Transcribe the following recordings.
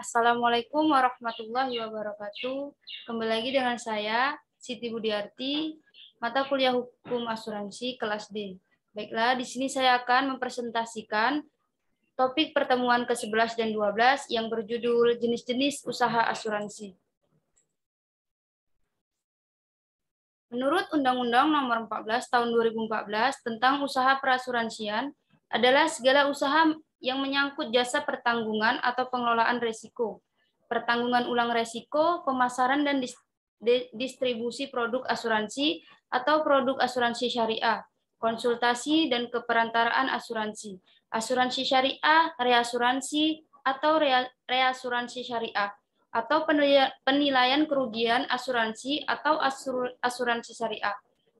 Assalamualaikum warahmatullahi wabarakatuh. Kembali lagi dengan saya, Siti Budiarti, mata kuliah Hukum Asuransi kelas D. Baiklah, di sini saya akan mempresentasikan topik pertemuan ke-11 dan 12 yang berjudul jenis-jenis usaha asuransi. Menurut Undang-Undang Nomor 14 Tahun 2014 tentang usaha perasuransian adalah segala usaha yang menyangkut jasa pertanggungan atau pengelolaan risiko, pertanggungan ulang risiko, pemasaran dan distribusi produk asuransi atau produk asuransi syariah, konsultasi dan keperantaraan asuransi, asuransi syariah, reasuransi atau reasuransi syariah, atau penilaian kerugian asuransi atau asuransi syariah.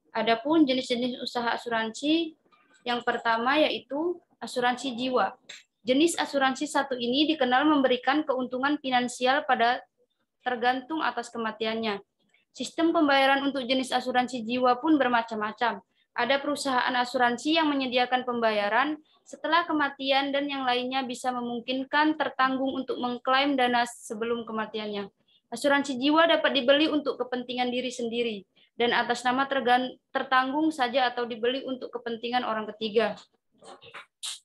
Adapun jenis-jenis usaha asuransi yang pertama yaitu asuransi jiwa. Jenis asuransi satu ini dikenal memberikan keuntungan finansial pada tergantung atas kematiannya. Sistem pembayaran untuk jenis asuransi jiwa pun bermacam-macam. Ada perusahaan asuransi yang menyediakan pembayaran setelah kematian dan yang lainnya bisa memungkinkan tertanggung untuk mengklaim dana sebelum kematiannya. Asuransi jiwa dapat dibeli untuk kepentingan diri sendiri dan atas nama tertanggung saja atau dibeli untuk kepentingan orang ketiga.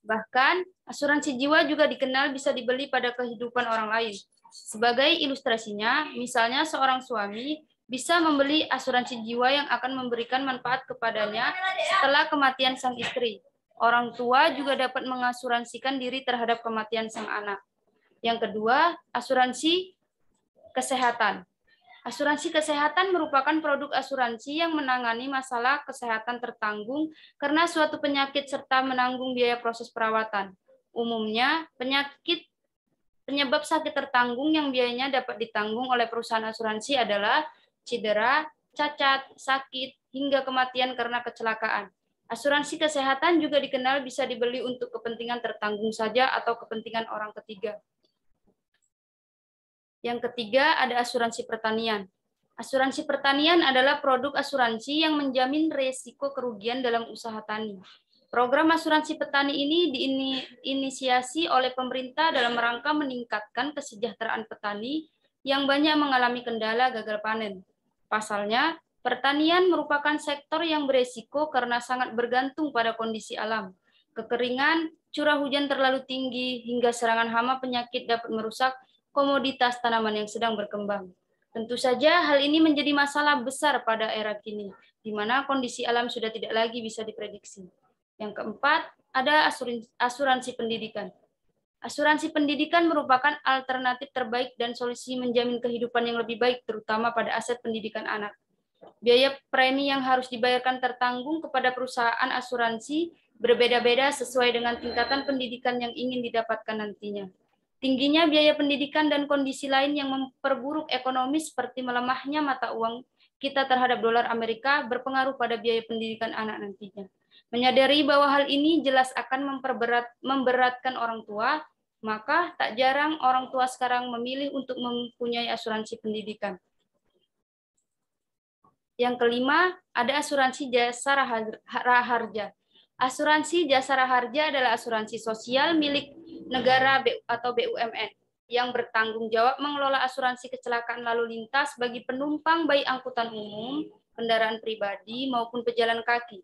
Bahkan, asuransi jiwa juga dikenal bisa dibeli pada kehidupan orang lain. Sebagai ilustrasinya, misalnya seorang suami bisa membeli asuransi jiwa yang akan memberikan manfaat kepadanya setelah kematian sang istri. Orang tua juga dapat mengasuransikan diri terhadap kematian sang anak. Yang kedua, asuransi kesehatan. Asuransi kesehatan merupakan produk asuransi yang menangani masalah kesehatan tertanggung karena suatu penyakit serta menanggung biaya proses perawatan. Umumnya, penyebab sakit tertanggung yang biayanya dapat ditanggung oleh perusahaan asuransi adalah cedera, cacat, sakit, hingga kematian karena kecelakaan. Asuransi kesehatan juga dikenal bisa dibeli untuk kepentingan tertanggung saja atau kepentingan orang ketiga. Yang ketiga, ada asuransi pertanian. Asuransi pertanian adalah produk asuransi yang menjamin risiko kerugian dalam usaha tani. Program asuransi petani ini diinisiasi oleh pemerintah dalam rangka meningkatkan kesejahteraan petani yang banyak mengalami kendala gagal panen. Pasalnya, pertanian merupakan sektor yang beresiko karena sangat bergantung pada kondisi alam. Kekeringan, curah hujan terlalu tinggi, hingga serangan hama penyakit dapat merusak komoditas tanaman yang sedang berkembang. Tentu saja hal ini menjadi masalah besar pada era kini, di mana kondisi alam sudah tidak lagi bisa diprediksi. Yang keempat, ada asuransi pendidikan. Asuransi pendidikan merupakan alternatif terbaik dan solusi menjamin kehidupan yang lebih baik, terutama pada aset pendidikan anak. Biaya premi yang harus dibayarkan tertanggung kepada perusahaan asuransi berbeda-beda sesuai dengan tingkatan pendidikan yang ingin didapatkan nantinya. Tingginya biaya pendidikan dan kondisi lain yang memperburuk ekonomi seperti melemahnya mata uang kita terhadap dolar Amerika berpengaruh pada biaya pendidikan anak nantinya. Menyadari bahwa hal ini jelas akan memberatkan orang tua, maka tak jarang orang tua sekarang memilih untuk mempunyai asuransi pendidikan. Yang kelima, ada asuransi jasa raharja. Asuransi jasa raharja adalah asuransi sosial milik negara atau BUMN yang bertanggung jawab mengelola asuransi kecelakaan lalu lintas bagi penumpang baik angkutan umum, kendaraan pribadi maupun pejalan kaki.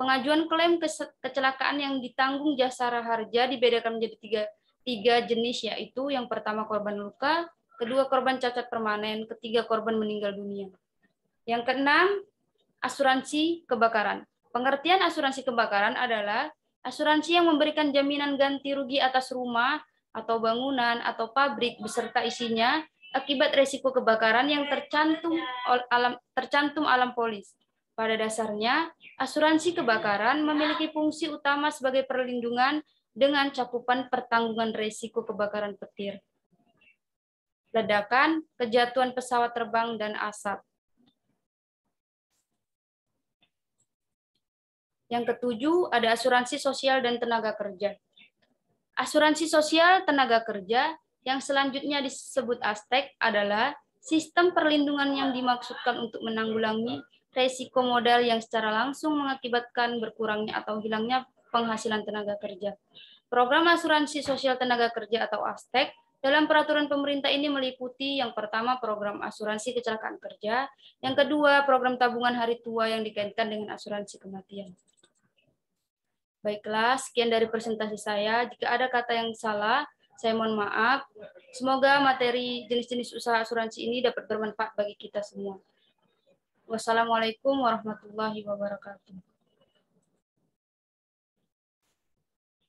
Pengajuan klaim kecelakaan yang ditanggung jasa raharja dibedakan menjadi tiga jenis, yaitu yang pertama korban luka, kedua korban cacat permanen, ketiga korban meninggal dunia. Yang keenam, asuransi kebakaran. Pengertian asuransi kebakaran adalah asuransi yang memberikan jaminan ganti rugi atas rumah atau bangunan atau pabrik beserta isinya akibat risiko kebakaran yang tercantum alam polis. Pada dasarnya, asuransi kebakaran memiliki fungsi utama sebagai perlindungan dengan cakupan pertanggungan risiko kebakaran petir, ledakan, kejatuhan pesawat terbang, dan asap. Yang ketujuh, ada asuransi sosial dan tenaga kerja. Asuransi sosial tenaga kerja yang selanjutnya disebut ASTEK adalah sistem perlindungan yang dimaksudkan untuk menanggulangi risiko modal yang secara langsung mengakibatkan berkurangnya atau hilangnya penghasilan tenaga kerja. Program asuransi sosial tenaga kerja atau ASTEK dalam peraturan pemerintah ini meliputi yang pertama program asuransi kecelakaan kerja, yang kedua program tabungan hari tua yang dikaitkan dengan asuransi kematian. Baiklah, sekian dari presentasi saya. Jika ada kata yang salah, saya mohon maaf. Semoga materi jenis-jenis usaha asuransi ini dapat bermanfaat bagi kita semua. Wassalamualaikum warahmatullahi wabarakatuh.